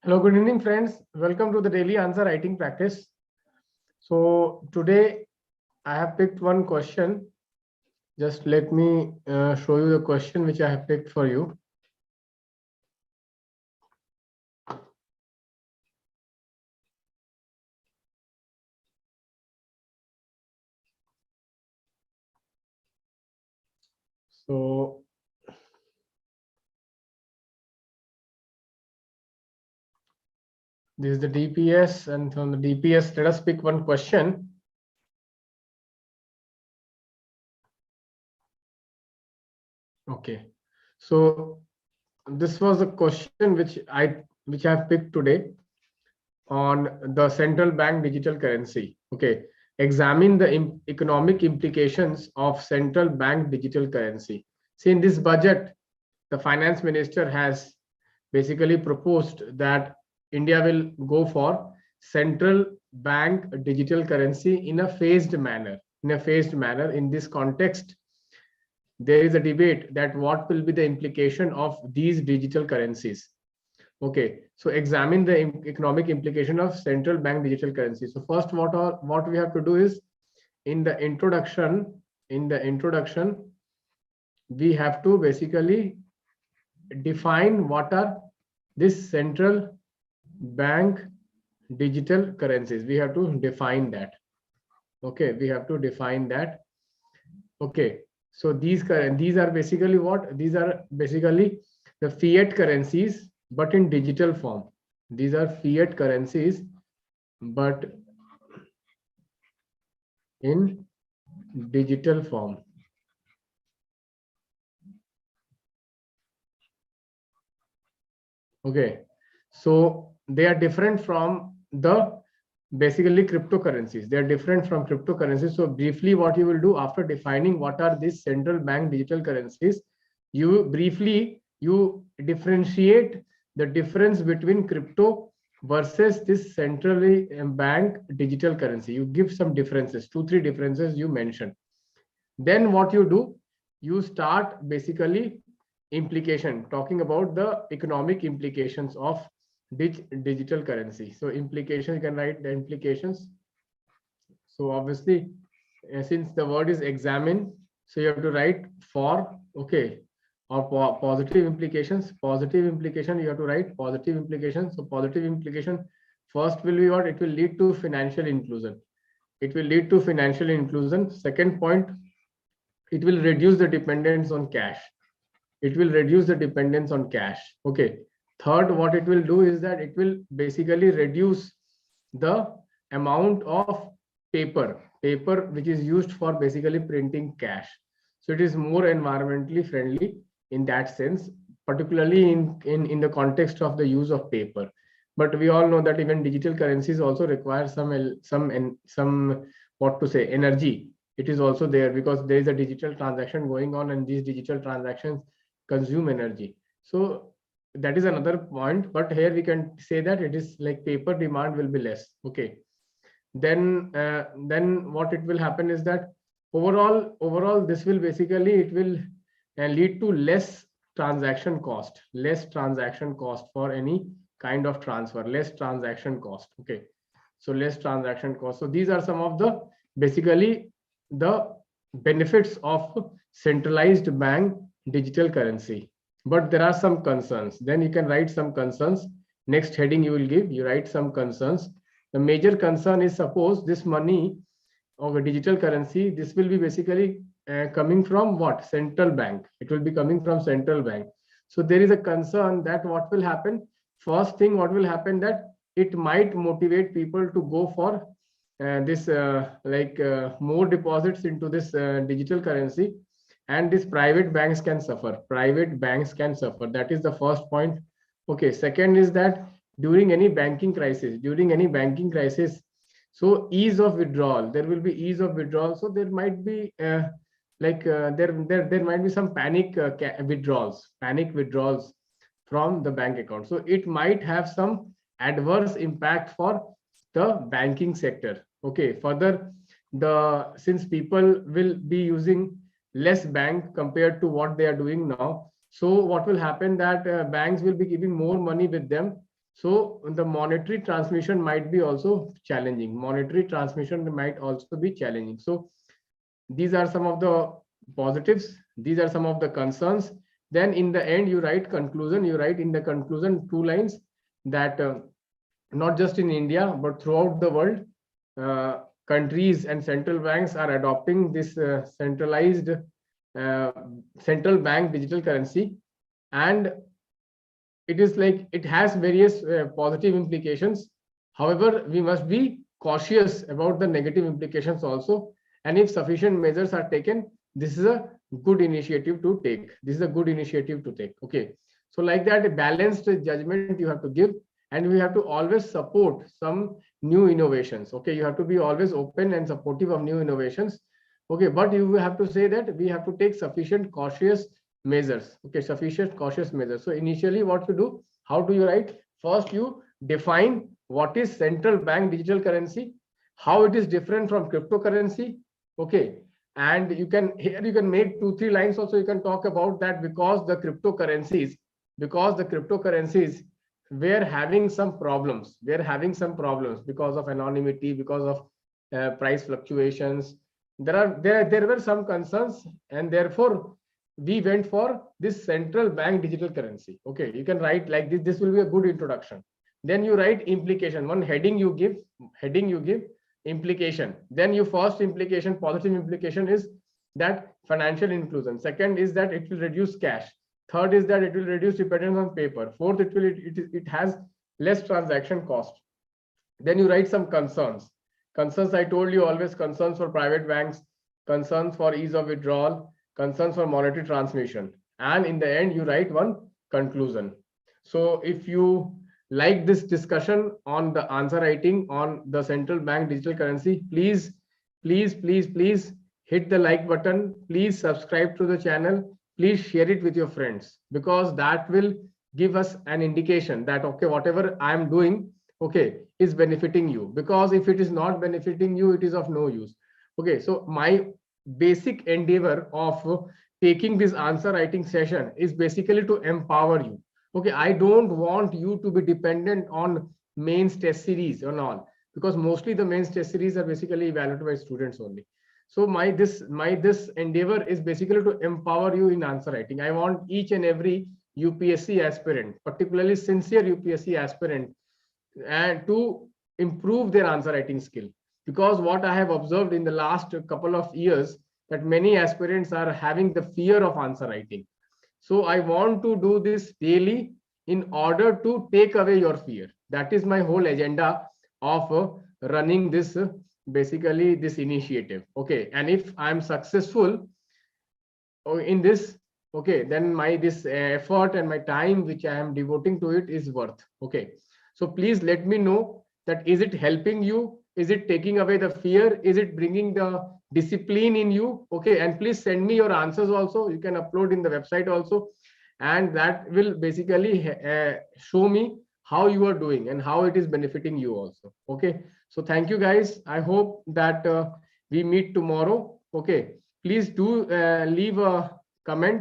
Hello, good evening, friends. Welcome to the daily answer writing practice. So today I have picked one question. Just let me show you the question which I have picked for you. So this is the DPS, and from the DPS, let us pick one question. Okay. So this was a question which I have picked today on the central bank digital currency. Okay. Examine the economic implications of central bank digital currency. See, in this budget, the finance minister has basically proposed that India will go for central bank digital currency in a phased manner. In this context, there is a debate that what will be the implication of these digital currencies. Okay, so examine the economic implication of central bank digital currency. So first, what we have to do is in the introduction, we have to basically define what are this central bank digital currencies. We have to define that. Okay, we have to define that. Okay, so these are basically what? These are basically the fiat currencies, but in digital form. These are fiat currencies, but in digital form. Okay, so they are different from the basically cryptocurrencies. They are different from cryptocurrencies. So briefly, what you will do after defining what are these central bank digital currencies, you differentiate the difference between crypto versus this centrally bank digital currency. You give some differences, 2-3 differences you mention. Then what you do, you start basically implication, talking about the economic implications of digital currency. So implication, you can write the implications. So obviously, since the word is examine, so you have to write for, okay, or positive implications. Positive implication, you have to write positive implication. So positive implication first will be what? It will lead to financial inclusion. It will lead to financial inclusion. Second point, it will reduce the dependence on cash. It will reduce the dependence on cash. Okay. Third, what it will do is that it will basically reduce the amount of paper which is used for basically printing cash. So it is more environmentally friendly in that sense, particularly in the context of the use of paper. But we all know that even digital currencies also require some what to say, energy. It is also there because there is a digital transaction going on, and these digital transactions consume energy. So that is another point, but here we can say that it is like paper demand will be less. Okay, then what it will happen is that overall this will basically, it will lead to less transaction cost for any kind of transfer, less transaction cost. Okay, so less transaction cost. So these are some of the basically the benefits of centralized bank digital currency. But there are some concerns. Then you can write some concerns. Next heading you will give, you write some concerns. The major concern is, suppose this money or digital currency, this will be basically coming from what? Central bank. It will be coming from central bank. So there is a concern that what will happen? First thing, what will happen, that it might motivate people to go for this more deposits into this digital currency, and these private banks can suffer. That is the first point. Okay, second is that during any banking crisis, so ease of withdrawal, there will be ease of withdrawal. So there might be there might be some panic withdrawals from the bank account. So it might have some adverse impact for the banking sector. Okay, further, since people will be using less bank compared to what they are doing now, so what will happen, that banks will be giving more money with them, So the monetary transmission might be also challenging. Monetary transmission might also be challenging. So these are some of the positives. These are some of the concerns. Then in the end, you write conclusion. You write in the conclusion 2 lines that not just in India, but throughout the world, countries and central banks are adopting this centralized uh, central bank digital currency, and it is like it has various positive implications. However, we must be cautious about the negative implications also. And if sufficient measures are taken, this is a good initiative to take. This is a good initiative to take. Okay. So, like that, a balanced judgment you have to give, and we have to always support some new innovations. Okay. You have to be always open and supportive of new innovations. Okay. But you have to say that we have to take sufficient cautious measures. Okay, sufficient cautious measures. So initially what to do, how do you write? First you define what is central bank digital currency, how it is different from cryptocurrency. Okay, and you can here you can make 2 3 lines also. You can talk about that because the cryptocurrencies were having some problems, because of anonymity, because of price fluctuations. There were some concerns, and therefore we went for this central bank digital currency. Okay, you can write like this will be a good introduction. Then you write implication, one heading you give implication. Then your first implication, positive implication, is that financial inclusion. Second is that it will reduce cash. Third is that it will reduce dependence on paper. Fourth, it has less transaction cost. Then you write some concerns. I told you, always concerns for private banks, concerns for ease of withdrawal, concerns for monetary transmission, and in the end you write one conclusion. So if you like this discussion on the answer writing on the central bank digital currency, please hit the like button, please subscribe to the channel, please share it with your friends, because that will give us an indication that okay, whatever I am doing, okay, is benefiting you. Because if it is not benefiting you, it is of no use. Okay, so my basic endeavor of taking this answer writing session is basically to empower you. Okay, I don't want you to be dependent on mains test series and all, because mostly the mains test series are basically evaluated by students only. So my this endeavor is basically to empower you in answer writing. I want each and every UPSC aspirant, particularly sincere UPSC aspirant, and to improve their answer writing skill. Because what I have observed in the last couple of years, that many aspirants are having the fear of answer writing. So I want to do this daily in order to take away your fear. That is my whole agenda of running this basically this initiative. Okay, and if I am successful in this, okay, then my this effort and my time which I am devoting to it is worth. Okay, so please let me know that is it helping you, is it taking away the fear, is it bringing the discipline in you. Okay, and please send me your answers also. You can upload in the website also, and that will basically show me how you are doing and how it is benefiting you also. Okay, so thank you guys. I hope that we meet tomorrow. Okay, please do leave a comment